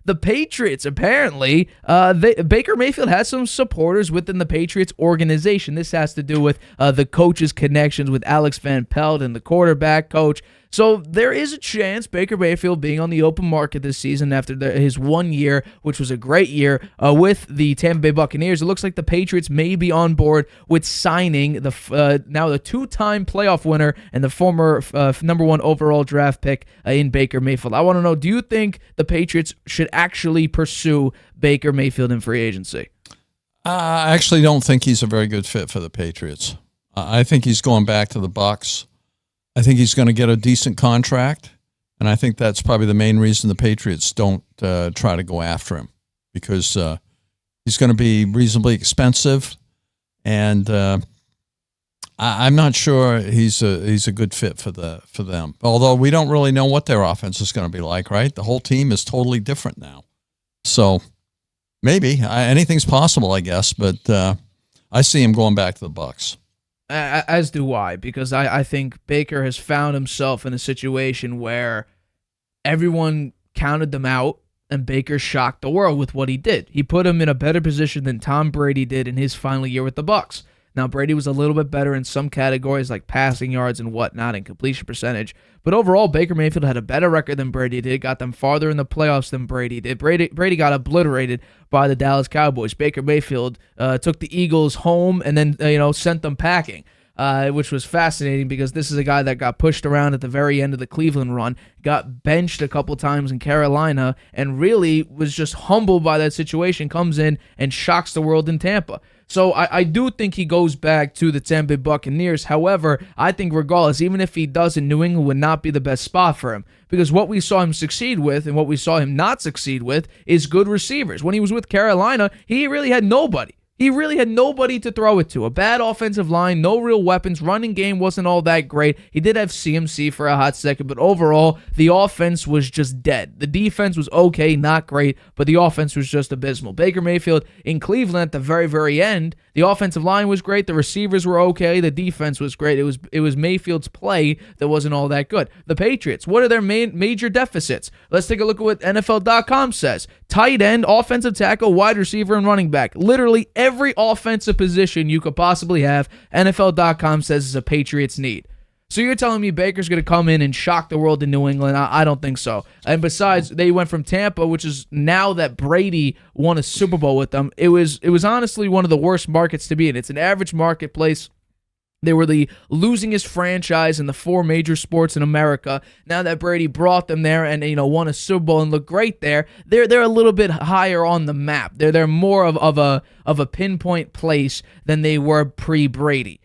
the Patriots, apparently, Baker Mayfield has some supporters within the Patriots organization. This has to do with the coach's connections with Alex Van Pelt and the quarterback coach. So there is a chance Baker Mayfield being on the open market this season after his 1 year, which was a great year, with the Tampa Bay Buccaneers. It looks like the Patriots may be on board with signing now the two-time playoff winner and the former number 1 overall draft pick in Baker Mayfield. I want to know, do you think the Patriots should actually pursue Baker Mayfield in free agency? I actually don't think he's a very good fit for the Patriots. I think he's going back to the Bucs. I think he's going to get a decent contract, and I think that's probably the main reason the Patriots don't try to go after him, because he's going to be reasonably expensive, and I'm not sure he's a good fit for them. Although we don't really know what their offense is going to be like, right? The whole team is totally different now, so maybe anything's possible, I guess. But I see him going back to the Bucs. As do I, because I think Baker has found himself in a situation where everyone counted them out, and Baker shocked the world with what he did. He put him in a better position than Tom Brady did in his final year with the Bucs. Now, Brady was a little bit better in some categories like passing yards and whatnot and completion percentage, but overall, Baker Mayfield had a better record than Brady did, got them farther in the playoffs than Brady did. Brady got obliterated by the Dallas Cowboys. Baker Mayfield took the Eagles home and then sent them packing. Which was fascinating because this is a guy that got pushed around at the very end of the Cleveland run, got benched a couple times in Carolina, and really was just humbled by that situation, comes in and shocks the world in Tampa. So I do think he goes back to the Tampa Bay Buccaneers. However, I think regardless, even if he doesn't, New England would not be the best spot for him, because what we saw him succeed with and what we saw him not succeed with is good receivers. When he was with Carolina, he really had nobody. He really had nobody to throw it to. A bad offensive line, no real weapons. Running game wasn't all that great. He did have CMC for a hot second, but overall, the offense was just dead. The defense was okay, not great, but the offense was just abysmal. Baker Mayfield in Cleveland at the very, very end, the offensive line was great. The receivers were okay. The defense was great. It was Mayfield's play that wasn't all that good. The Patriots, what are their major deficits? Let's take a look at what NFL.com says. Tight end, offensive tackle, wide receiver, and running back. Literally every offensive position you could possibly have, NFL.com says is a Patriots need. So you're telling me Baker's going to come in and shock the world in New England? I don't think so. And besides, they went from Tampa, which is now that Brady won a Super Bowl with them, it was honestly one of the worst markets to be in. It's an average marketplace. They were the losingest franchise in the 4 major sports in America. Now that Brady brought them there and won a Super Bowl and looked great there, they're a little bit higher on the map. They're more of a pinpoint place than they were pre-Brady.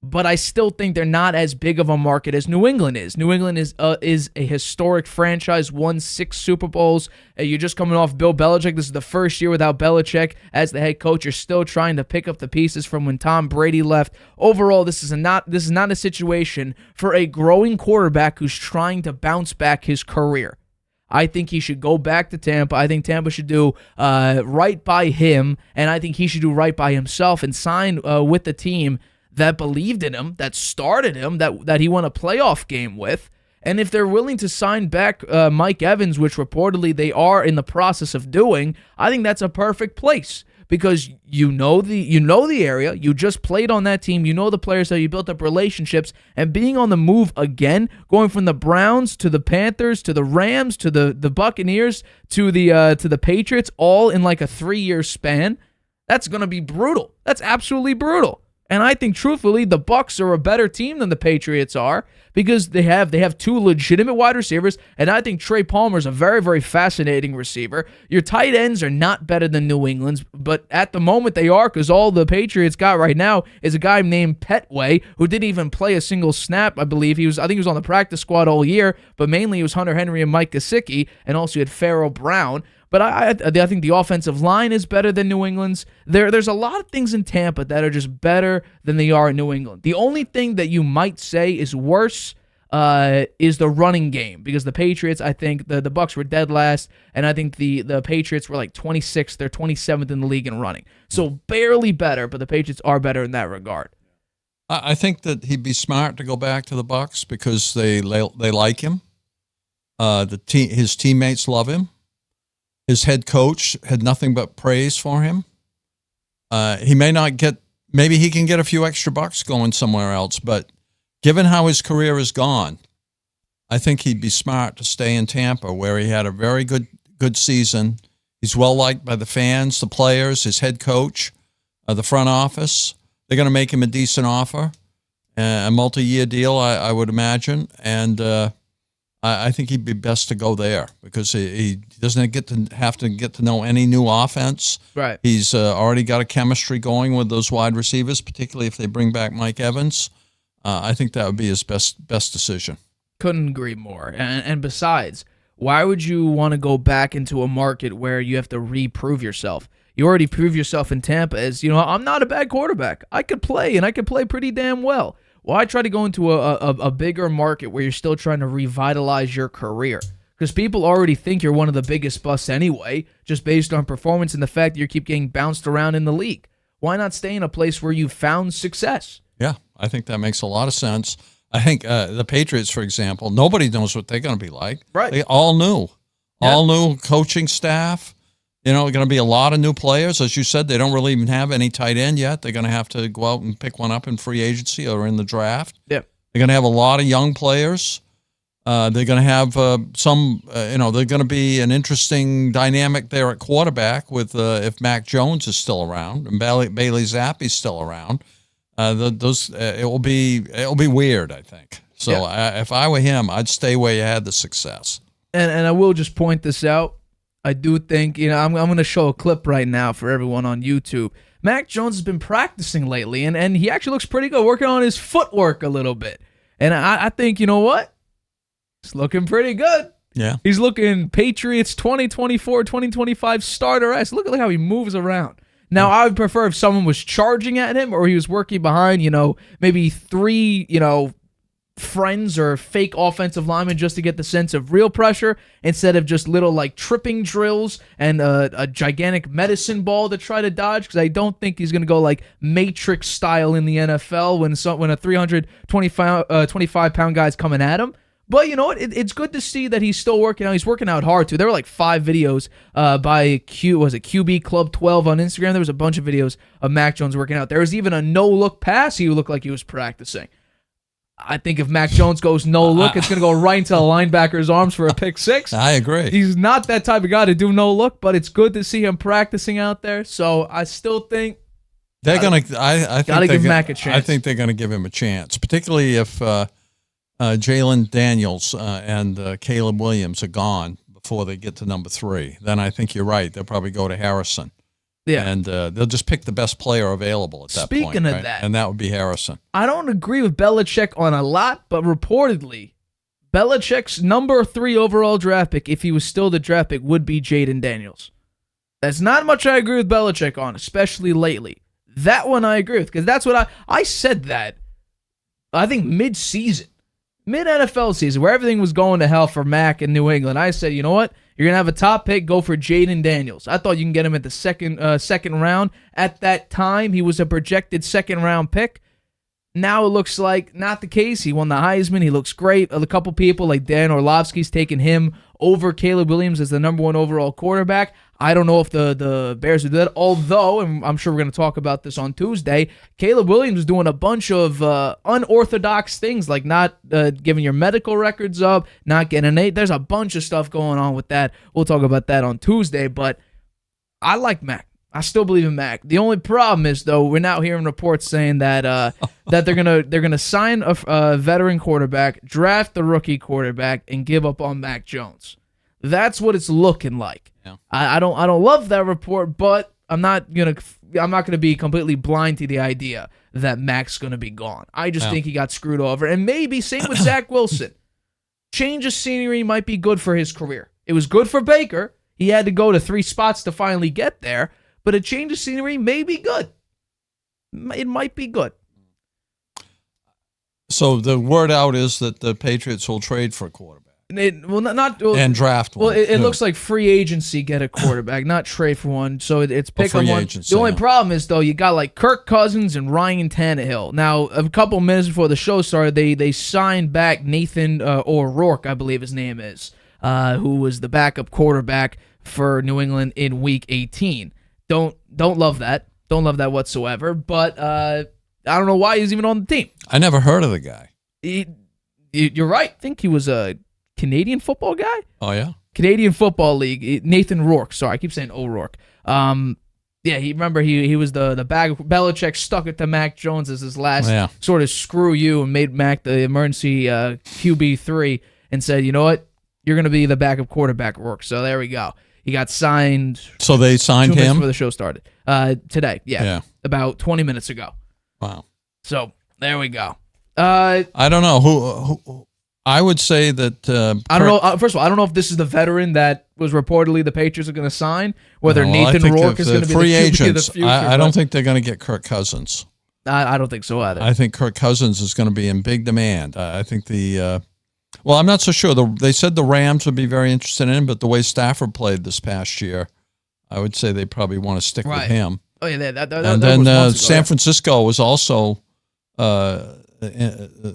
But I still think they're not as big of a market as New England is. New England is a historic franchise, won 6 Super Bowls. You're just coming off Bill Belichick. This is the first year without Belichick as the head coach. You're still trying to pick up the pieces from when Tom Brady left. Overall, this is not a situation for a growing quarterback who's trying to bounce back his career. I think he should go back to Tampa. I think Tampa should do right by him, and I think he should do right by himself and sign with the team that believed in him, that started him, that he won a playoff game with. And if they're willing to sign back Mike Evans, which reportedly they are in the process of doing, I think that's a perfect place because you know the area, you just played on that team, you know the players, that you built up relationships, and being on the move again, going from the Browns to the Panthers to the Rams to the Buccaneers to the Patriots, all in like a 3-year span, that's going to be brutal. That's absolutely brutal. And I think, truthfully, the Bucs are a better team than the Patriots are because they have 2 legitimate wide receivers, and I think Trey Palmer is a very, very fascinating receiver. Your tight ends are not better than New England's, but at the moment they are because all the Patriots got right now is a guy named Petway who didn't even play a single snap, I believe. I think he was on the practice squad all year, but mainly it was Hunter Henry and Mike Gesicki, and also you had Pharaoh Brown. But I think the offensive line is better than New England's. There's a lot of things in Tampa that are just better than they are in New England. The only thing that you might say is worse is the running game because the Patriots, I think the Bucs were dead last, and I think the Patriots were like 26th or 27th in the league in running. So barely better, but the Patriots are better in that regard. I think that he'd be smart to go back to the Bucs because they like him. His teammates love him. His head coach had nothing but praise for him. He may not get, maybe he can get a few extra bucks going somewhere else, but given how his career has gone, I think he'd be smart to stay in Tampa, where he had a very good season. He's well liked by the fans, the players, his head coach, the front office. They're going to make him a decent offer, a multi-year deal, I would imagine, and I think he'd be best to go there because he doesn't have to get to know any new offense. Right. He's already got a chemistry going with those wide receivers, particularly if they bring back Mike Evans. I think that would be his best decision. Couldn't agree more. And besides, why would you want to go back into a market where you have to reprove yourself? You already proved yourself in Tampa as, I'm not a bad quarterback. I could play, and I could play pretty damn well. Why try to go into a bigger market where you're still trying to revitalize your career? Because people already think you're one of the biggest busts anyway, just based on performance and the fact that you keep getting bounced around in the league. Why not stay in a place where you've found success? Yeah, I think that makes a lot of sense. I think the Patriots, for example, nobody knows what they're going to be like. Right. They all new. Yeah. All new coaching staff. Going to be a lot of new players. As you said, they don't really even have any tight end yet. They're going to have to go out and pick one up in free agency or in the draft. Yeah. They're going to have a lot of young players. They're going to have some, they're going to be an interesting dynamic there at quarterback with if Mac Jones is still around and Bailey Zappi's still around. It will be weird, I think. So Yeah. If I were him, I'd stay where you had the success. And I will just point this out. I do think, I'm going to show a clip right now for everyone on YouTube. Mac Jones has been practicing lately, and he actually looks pretty good, working on his footwork a little bit. And I think, you know what? He's looking pretty good. Yeah. He's looking Patriots 2024, 2025 starter-esque. Look at how he moves around. Now, I would prefer if someone was charging at him or he was working behind, maybe three, friends or fake offensive linemen just to get the sense of real pressure instead of just little tripping drills and a gigantic medicine ball to try to dodge, because I don't think he's going to go Matrix style in the NFL when a 325-pound guy's coming at him. But you know what? It's good to see that he's still working out. He's working out hard, too. There were 5 videos by QB Club 12 on Instagram. There was a bunch of videos of Mac Jones working out. There was even a no-look pass he looked like he was practicing. I think if Mac Jones goes no-look, it's going to go right into the linebacker's arms for a pick six. I agree. He's not that type of guy to do no-look, but it's good to see him practicing out there. So I still think they're going to. I gotta give Mac a chance. I think they're going to give him a chance, particularly if Jalen Daniels and Caleb Williams are gone before they get to number 3. Then I think you're right. They'll probably go to Harrison. Yeah. And they'll just pick the best player available at that point. Speaking of right? that. And that would be Harrison. I don't agree with Belichick on a lot, but reportedly, Belichick's number 3 overall draft pick, if he was still the draft pick, would be Jaden Daniels. That's not much I agree with Belichick on, especially lately. That one I agree with, because that's what I said that, I think, mid-season. Mid-NFL season, where everything was going to hell for Mac in New England. I said, you know what? You're going to have a top pick, go for Jaden Daniels. I thought you can get him at the second round. At that time, he was a projected second-round pick. Now it looks like not the case. He won the Heisman. He looks great. A couple people like Dan Orlovsky's taken him over Caleb Williams as the number 1 overall quarterback. I don't know if the Bears would do that, although, and I'm sure we're going to talk about this on Tuesday, Caleb Williams is doing a bunch of unorthodox things, like not giving your medical records up, not getting an 8. There's a bunch of stuff going on with that. We'll talk about that on Tuesday, but I like Mac. I still believe in Mac. The only problem is, though, we're now hearing reports saying that that they're gonna sign a veteran quarterback, draft the rookie quarterback, and give up on Mac Jones. That's what it's looking like. Yeah. I don't love that report, but I'm not gonna be completely blind to the idea that Mac's gonna be gone. I just think he got screwed over, and maybe same with Zach Wilson. Change of scenery might be good for his career. It was good for Baker. He had to go to 3 spots to finally get there. But a change of scenery may be good. It might be good. So the word out is that the Patriots will trade for a quarterback. And draft one. Well, it looks like free agency get a quarterback, not trade for one. So it's pick on one. Agency, The only problem is, though, you got Kirk Cousins and Ryan Tannehill. Now, a couple minutes before the show started, they signed back Nathan O'Rourke, I believe his name is, who was the backup quarterback for New England in Week 18. Don't love that. Don't love that whatsoever. But I don't know why he's even on the team. I never heard of the guy. You're right. I think he was a Canadian football guy. Oh, yeah? Canadian Football League. Nathan Rourke. Sorry, I keep saying O'Rourke. Yeah, he was the bag. Belichick stuck it to Mac Jones as his last sort of screw you and made Mac the emergency QB3 and said, you know what, you're going to be the backup quarterback, Rourke. So there we go. He got signed. So they signed 2 minutes him before the show started today. Yeah, about 20 minutes ago. Wow. So there we go. I don't know who. I would say that I don't know. First of all, I don't know if this is the veteran that was reportedly the Patriots are going to sign. Whether Nathan Rourke is going to be free the QB agents. of the future. I don't think they're going to get Kirk Cousins. I don't think so either. I think Kirk Cousins is going to be in big demand. I think well, I'm not so sure. They said the Rams would be very interested in him, but the way Stafford played this past year, I would say they probably want to stick with him. Oh yeah, that and then San Francisco was also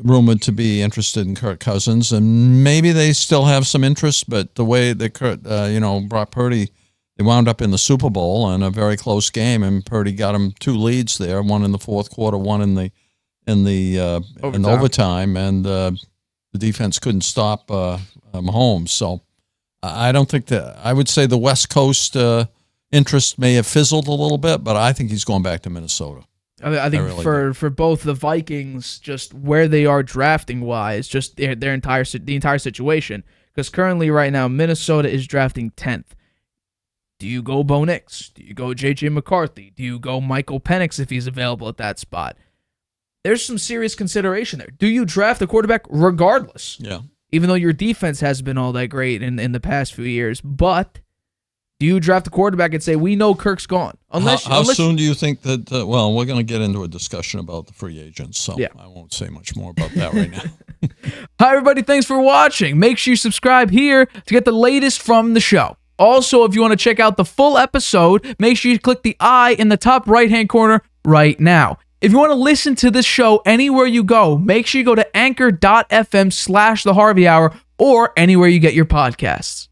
rumored to be interested in Kirk Cousins, and maybe they still have some interest. But the way that Brock Purdy, they wound up in the Super Bowl in a very close game, and Purdy got him 2 leads there, one in the fourth quarter, one in the overtime, and the defense couldn't stop Mahomes. So I don't think that. I would say the West Coast interest may have fizzled a little bit, but I think he's going back to Minnesota. I think really for both the Vikings, just where they are drafting wise, just the entire situation. Because currently, right now, Minnesota is drafting 10th. Do you go Bo Nix? Do you go J.J. McCarthy? Do you go Michael Penix if he's available at that spot? There's some serious consideration there. Do you draft a quarterback regardless? Yeah. Even though your defense hasn't been all that great in the past few years, but do you draft a quarterback and say, we know Kirk's gone? How soon do you think that, well, we're going to get into a discussion about the free agents, so yeah. I won't say much more about that right now. Hi, everybody. Thanks for watching. Make sure you subscribe here to get the latest from the show. Also, if you want to check out the full episode, make sure you click the I in the top right-hand corner right now. If you want to listen to this show anywhere you go, make sure you go to anchor.fm/The Harvey Hour or anywhere you get your podcasts.